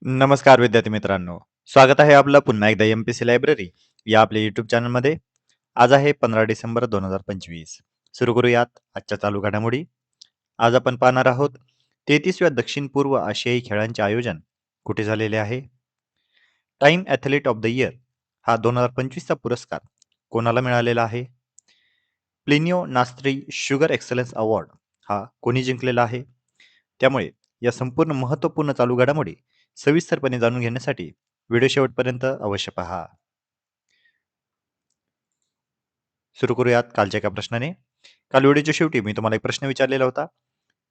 नमस्कार विद्यार्थी मित्रांनो. स्वागत आहे आपलं पुन्हा एकदा एम-पी-सी लायब्ररी या आपल्या यूट्यूब चॅनलमध्ये. आज आहे 15 डिसेंबर 2025. सुरू करूयात आजच्या चालू घडामोडी. आज आपण पाहणार आहोत 33व्या दक्षिण पूर्व आशियाई खेळांचे आयोजन कुठे झालेले आहे. Time athlete of the year हा 2025चा पुरस्कार कोणाला मिळालेला आहे. प्लिनिओ नास्त्री शुगर एक्सलन्स अवॉर्ड हा कोणी जिंकलेला आहे. त्यामुळे या संपूर्ण महत्त्वपूर्ण चालू घडामोडी सविस्तरपणे जाणून घेण्यासाठी व्हिडिओ शेवटपर्यंत अवश्य पहा. सुरू करूयात कालच्या एका प्रश्नाने. काल व्हिडिओच्या शेवटी मी तुम्हाला एक प्रश्न विचारलेला होता.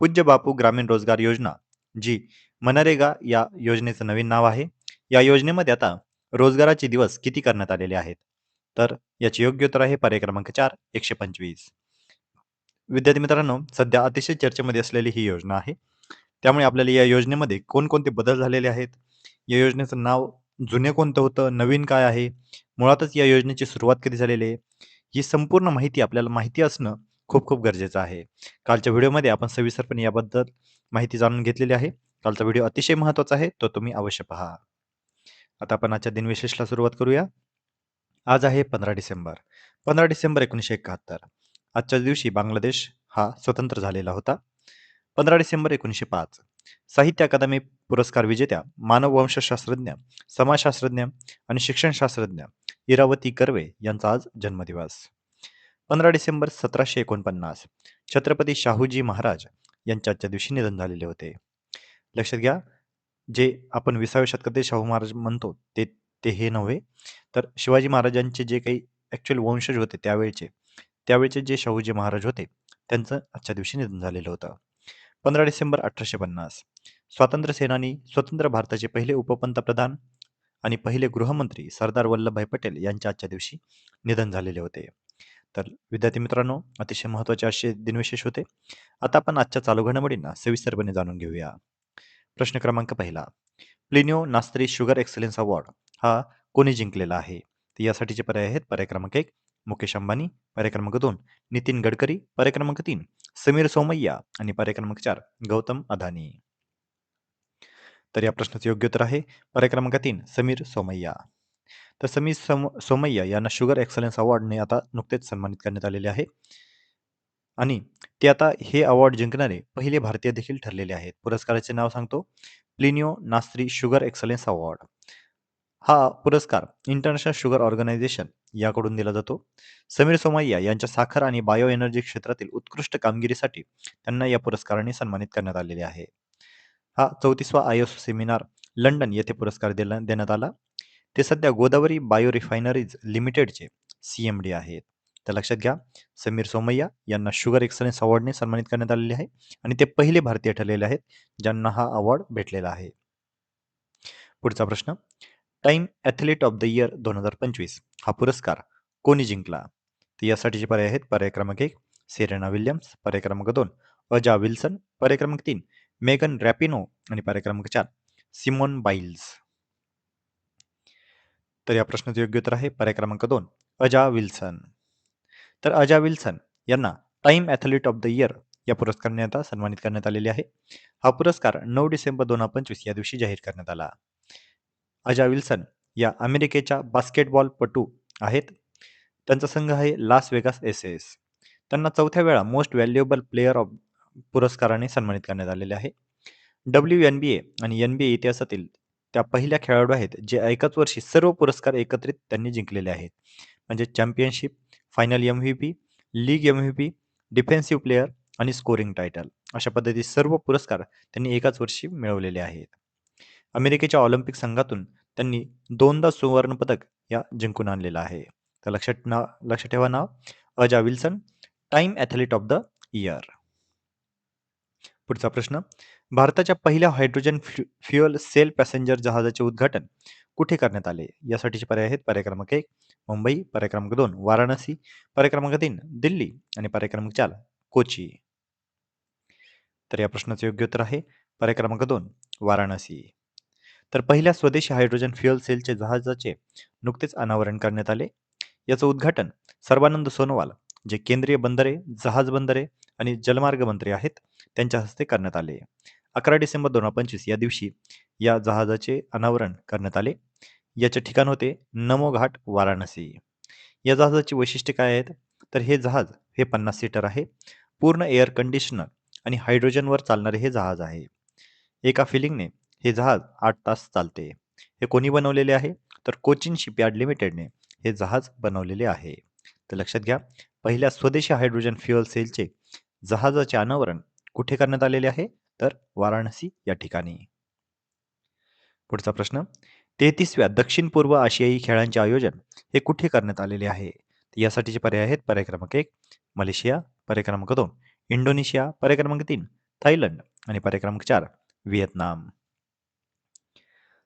पूज्य बापू ग्रामीण रोजगार योजना, जी मनरेगा या योजनेचं नवीन नाव आहे, या योजनेमध्ये आता रोजगाराचे दिवस किती करण्यात आलेले आहेत. तर याचे योग्य उत्तर आहे पर्याय क्रमांक 4, 125. विद्यार्थी मित्रांनो, सध्या अतिशय चर्चेमध्ये असलेली ही योजना आहे. त्यामुळे आपल्याला या योजनेमध्ये कोणकोणते बदल झालेले आहेत, या योजनेचं नाव जुने कोणतं होतं, नवीन काय आहे, मुळातच या योजनेची सुरुवात कधी झालेली आहे, ही संपूर्ण माहिती आपल्याला माहिती असणं खूप खूप गरजेचं आहे. कालच्या व्हिडिओमध्ये आपण सविस्तरपणे याबद्दल माहिती जाणून घेतलेली आहे. कालचा व्हिडिओ अतिशय महत्त्वाचा आहे, तो तुम्ही अवश्य पहा. आता आपण आजच्या दिनविशेषला सुरुवात करूया. आज आहे 15 डिसेंबर. 15 डिसेंबर 1971. आजच्याच दिवशी बांगलादेश हा स्वतंत्र झालेला होता. 15 डिसेंबर 1905. साहित्य अकादमी पुरस्कार विजेत्या मानववंशशास्त्रज्ञ, समाजशास्त्रज्ञ आणि शिक्षणशास्त्रज्ञ इरावती कर्वे यांचा आज जन्मदिवस. 15 डिसेंबर 1749. छत्रपती शाहूजी महाराज यांच्या आजच्या दिवशी निधन झालेले होते. लक्षात घ्या, जे आपण 20व्या शतकातील शाहू महाराज म्हणतो ते ते हे नव्हे, तर शिवाजी महाराजांचे जे काही ॲक्च्युअल वंशज होते त्यावेळचे जे शाहूजी महाराज होते त्यांचं आजच्या दिवशी निधन झालेलं होतं. 15 डिसेंबर 1850. स्वातंत्र्य सेनानी, स्वतंत्र भारताचे पहिले उपपंतप्रधान आणि पहिले गृहमंत्री सरदार वल्लभभाई पटेल यांच्या आजच्या दिवशी निधन झालेले होते. तर विद्यार्थी मित्रांनो, अतिशय महत्त्वाचे असे दिनविशेष होते. आता आपण आजच्या चालू घडामोडींना सविस्तरपणे जाणून घेऊया. प्रश्न क्रमांक पहिला. प्लिनिओ नास्त्री शुगर एक्सलन्स अवॉर्ड हा कोणी जिंकलेला आहे. तर यासाठीचे पर्याय आहेत पर्याय क्रमांक 1 मुकेश अंबानी, पर्याय क्रमांक 2 नितीन गडकरी, पर्याय क्रमांक 3 समीर सोमय्या आणि पर्याय क्रमांक 4 गौतम अदानी. तर या प्रश्नाचे योग्य उत्तर आहे पर्याय क्रमांक 3 समीर सोमय्या. तर समीर सोमय्या यांना शुगर एक्सलन्स अवॉर्डने आता नुकतेच सन्मानित करण्यात आलेले आहे आणि ते आता हे अवॉर्ड जिंकणारे पहिले भारतीय देखील ठरलेले आहेत. पुरस्काराचे नाव सांगतो, प्लिनिओ नास्त्री शुगर एक्सलन्स अवॉर्ड. हा पुरस्कार इंटरनॅशनल शुगर ऑर्गनायझेशन याकडून दिला जातो. समीर सोमय्या यांच्या साखर आणि बायो एनर्जी क्षेत्रातील उत्कृष्ट कामगिरीसाठी त्यांना या पुरस्काराने सन्मानित करण्यात आलेले आहे. हा 34वा आयएसओ सेमिनार लंडन येथे पुरस्कार देण्यात आला. ते सध्या गोदावरी बायो रिफायनरीज लिमिटेडचे CMD आहेत. तर लक्षात घ्या, समीर सोमय्या यांना शुगर एक्सलन्स अवॉर्डने सन्मानित करण्यात आलेले आहे आणि ते पहिले भारतीय ठरलेले आहेत ज्यांना हा अवॉर्ड भेटलेला आहे. पुढचा प्रश्न. Time athlete of the year 2025 हा पुरस्कार कोणी जिंकला. तर यासाठीचे पर्याय आहेत पर्याय क्रमांक 1 सेरेना विल्यम्स, पर्याय क्रमांक 2 अजा विल्सन, पर्याय क्रमांक 3 मेगन रॅपिनो आणि पर्याय क्रमांक 4 सिमोन बाईल्स. तर या प्रश्नाचे योग्य उत्तर आहे पर्याय क्रमांक 2 अजा विल्सन. तर अजा विल्सन यांना time athlete of the year या पुरस्काराने आता सन्मानित करण्यात आलेले आहे. हा पुरस्कार 9 डिसेंबर 2025 या दिवशी जाहीर करण्यात आला. अजा विल्सन या अमेरिकेच्या बास्केटबॉलपटू आहेत. त्यांचा संघ आहे लास वेगास एसएस. त्यांना 4थ्या वेळा मोस्ट व्हॅल्युएबल प्लेयर ऑफ पुरस्काराने सन्मानित करण्यात आलेले आहे. WNBA आणि NBA इतिहासातील त्या पहिल्या खेळाडू आहेत जे एकाच वर्षी सर्व पुरस्कार एकत्रित त्यांनी जिंकलेले आहेत. म्हणजे championship, final MVP, league MVP, defensive player आणि स्कोरिंग टायटल अशा पद्धतीचे सर्व पुरस्कार त्यांनी एकाच वर्षी मिळवलेले आहेत. अमेरिकेच्या ऑलिम्पिक संघातून त्यांनी 2दा सुवर्ण पदक या जिंकून आणलेलं आहे. तर लक्षात ठेवा नाव अजा Wilson, time athlete of the year. पुढचा प्रश्न. भारताच्या पहिल्या हायड्रोजन फ्युएल सेल पॅसेंजर जहाजाचे उद्घाटन कुठे करण्यात आले. यासाठीचे पर्याय आहेत पर्याय क्रमांक 1 मुंबई, पर्याय क्रमांक 2 वाराणसी, पर्याय क्रमांक 3 दिल्ली आणि पर्याय क्रमांक 4 कोची. तर या प्रश्नाचे योग्य उत्तर आहे पर्याय क्रमांक 2 वाराणसी. तर पहिल्या स्वदेशी हायड्रोजन फ्युएल सेलचे जहाजाचे नुकतेच अनावरण करण्यात आले. याचं उद्घाटन सर्बानंद सोनोवाल, जे केंद्रीय बंदरे, जहाज बंदरे आणि जलमार्ग मंत्री आहेत, त्यांच्या हस्ते करण्यात आले. 11 डिसेंबर 2025 या दिवशी या जहाजाचे अनावरण करण्यात आले. याचे ठिकाण होते नमो घाट, वाराणसी. या जहाजाची वैशिष्ट्ये काय आहेत? तर हे जहाज हे 50 सीटर आहे. पूर्ण एअर कंडिशनर आणि हायड्रोजनवर चालणारे हे जहाज आहे. एका फिलिंगने हे जहाज 8 तास चालते. हे कोणी बनवलेले आहे? तर कोचिन शिपयार्ड लिमिटेडने हे जहाज बनवलेले आहे. तर लक्षात घ्या, पहिल्या स्वदेशी हायड्रोजन फ्युअल सेलचे जहाजाचे अनावरण कुठे करण्यात आलेले आहे? तर वाराणसी या ठिकाणी. पुढचा प्रश्न, 33व्या दक्षिण पूर्व आशियाई खेळांचे आयोजन हे कुठे करण्यात आलेले आहे? तर यासाठीचे पर्याय आहेत: पर्याय क्रमांक 1 मलेशिया, पर्याय क्रमांक 2 इंडोनेशिया, पर्याय क्रमांक 3 थायलंड आणि पर्याय क्रमांक 4 व्हिएतनाम.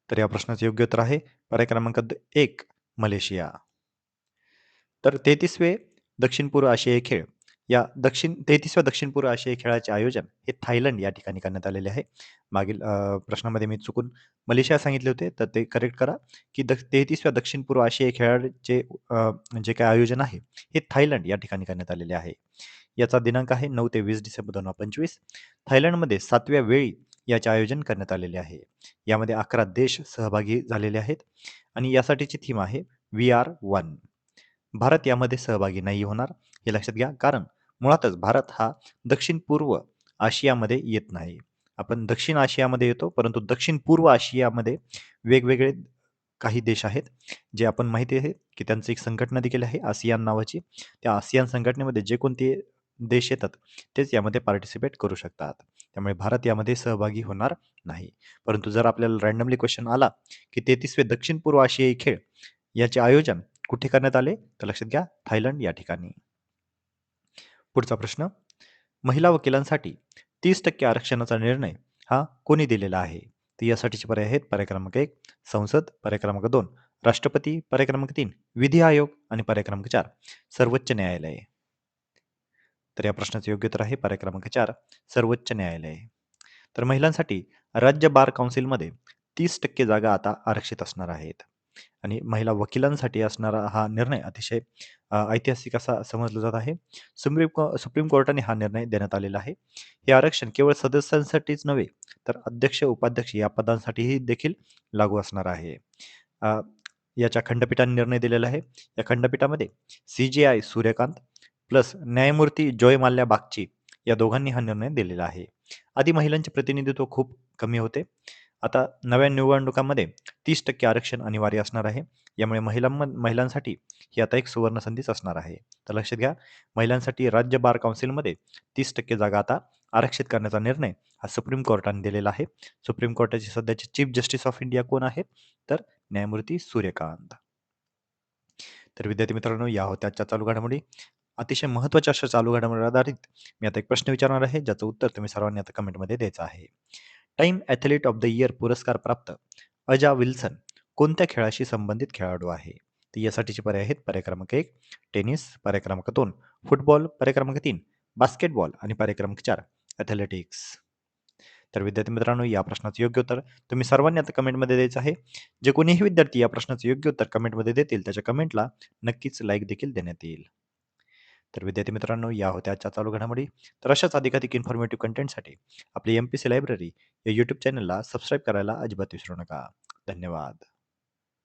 तर या प्रश्नाचे योग्य उत्तर आहे पर्याय क्रमांक 1 मलेशिया. तर 33वे दक्षिण पूर्व आशियाई खेळ या 33व्या दक्षिण पूर्व आशियाई खेळाचे आयोजन हे थायलंड या ठिकाणी करण्यात आलेले आहे. मागील प्रश्नामध्ये मी चुकून मलेशिया सांगितले होते, तर ते करेक्ट करा, की 33व्या दक्षिण पूर्व आशियाई खेळाचे जे काही आयोजन आहे हे थायलंड या ठिकाणी करण्यात आलेले आहे. याचा दिनांक आहे 9 ते 20 डिसेंबर 2025. थायलंडमध्ये 7व्या वेळी याचे आयोजन करण्यात आलेले आहे. यामध्ये 11 देश सहभागी झालेले आहेत आणि यासाठीची थीम आहे वी आर वन. भारत यामध्ये सहभागी नाही होणार, हे लक्षात घ्या. कारण मुळातच भारत हा दक्षिण पूर्व आशियामध्ये येत नाही. आपण दक्षिण आशियामध्ये येतो, परंतु दक्षिण पूर्व आशियामध्ये वेगवेगळे काही देश आहेत, जे आपण माहिती आहे की त्यांची एक संघटना देखील आहे आसियान नावाची. त्या आसियान संघटनेमध्ये जे कोणते देश येतात तेच यामध्ये पार्टिसिपेट करू शकतात. त्यामुळे भारत यामध्ये सहभागी होणार नाही. परंतु जर आपल्याला रँडमली क्वेश्चन आला की 33वे दक्षिण पूर्व आशियाई खेळ याचे आयोजन कुठे करण्यात आले, तर लक्षात घ्या थायलंड या ठिकाणी. पुढचा प्रश्न, महिला वकिलांसाठी 30% आरक्षणाचा निर्णय हा कोणी दिलेला आहे? तर यासाठीचे पर्याय आहेत: पर्याय क्रमांक 1 संसद, पर्याय क्रमांक 2 राष्ट्रपती, पर्याय क्रमांक 3 विधी आयोग आणि पर्याय क्रमांक 4 सर्वोच्च न्यायालय. तर या प्रश्नाचे योग्य उत्तर आहे पर्याय क्रमांक 4 सर्वोच्च न्यायालय. तर महिलांसाठी राज्य बार काउन्सिलमध्ये 30% जागा आता आरक्षित असणार आहेत आणि महिला वकिलांसाठी असणारा हा निर्णय अतिशय ऐतिहासिक असा समजला जात आहे. सुप्रीम कोर्टाने हा निर्णय देण्यात आलेला आहे. हे आरक्षण केवळ सदस्यांसाठीच नव्हे, तर अध्यक्ष, उपाध्यक्ष या पदांसाठीही देखील लागू असणार आहे. अ, याच्या खंडपीठाने निर्णय दिलेला आहे. या खंडपीठामध्ये CJI सूर्यकांत प्लस न्यायमूर्ती जॉय माल्या बागची या दोघांनी हा निर्णय दिलेला आहे. आधी महिलांचे प्रतिनिधित्व खूप कमी होते. आता नव्या निवडणुकांमध्ये 30% आरक्षण अनिवार्य असणार आहे. यामुळे महिलांसाठी ही आता एक सुवर्ण संधीच असणार आहे. तर लक्षात घ्या, महिलांसाठी राज्य बार काउन्सिलमध्ये 30% जागा आता आरक्षित करण्याचा निर्णय हा सुप्रीम कोर्टाने दिलेला आहे. सुप्रीम कोर्टाचे सध्याचे चीफ जस्टिस ऑफ इंडिया कोण आहेत? तर न्यायमूर्ती सूर्यकांत. तर विद्यार्थी मित्रांनो, या होत्या आजच्या चालू घडामोडी. अतिशय महत्त्वाच्या अशा चालू घडामोडीवर आधारित मी आता एक प्रश्न विचारणार आहे, ज्याचं उत्तर तुम्ही सर्वांनी आता कमेंटमध्ये द्यायचं आहे. Time athlete of the year पुरस्कार प्राप्त अजा विल्सन कोणत्या खेळाशी संबंधित खेळाडू आहे? तर यासाठीचे पर्याय आहेत: पर्याय क्रमांक 1 टेनिस, पर्याय क्रमांक 2 फुटबॉल, पर्याय क्रमांक 3 बास्केटबॉल आणि पर्याय क्रमांक 4 ॲथलेटिक्स. तर विद्यार्थी मित्रांनो, या प्रश्नाचं योग्य उत्तर तुम्ही सर्वांनी आता कमेंटमध्ये द्यायचं आहे. जे कोणीही विद्यार्थी या प्रश्नाचं योग्य उत्तर कमेंटमध्ये देतील, त्याच्या कमेंटला नक्कीच लाईक देखील देण्यात येईल. तर विद्यार्थी मित्रांनो, या होत्या आजच्या चालू घडामोडी. तर अशाच अधिकाधिक इन्फॉर्मेटिव्ह कंटेंटसाठी आपली MPC लायब्ररी या यूट्यूब चॅनलला सबस्क्राईब करायला अजिबात विसरू नका. धन्यवाद.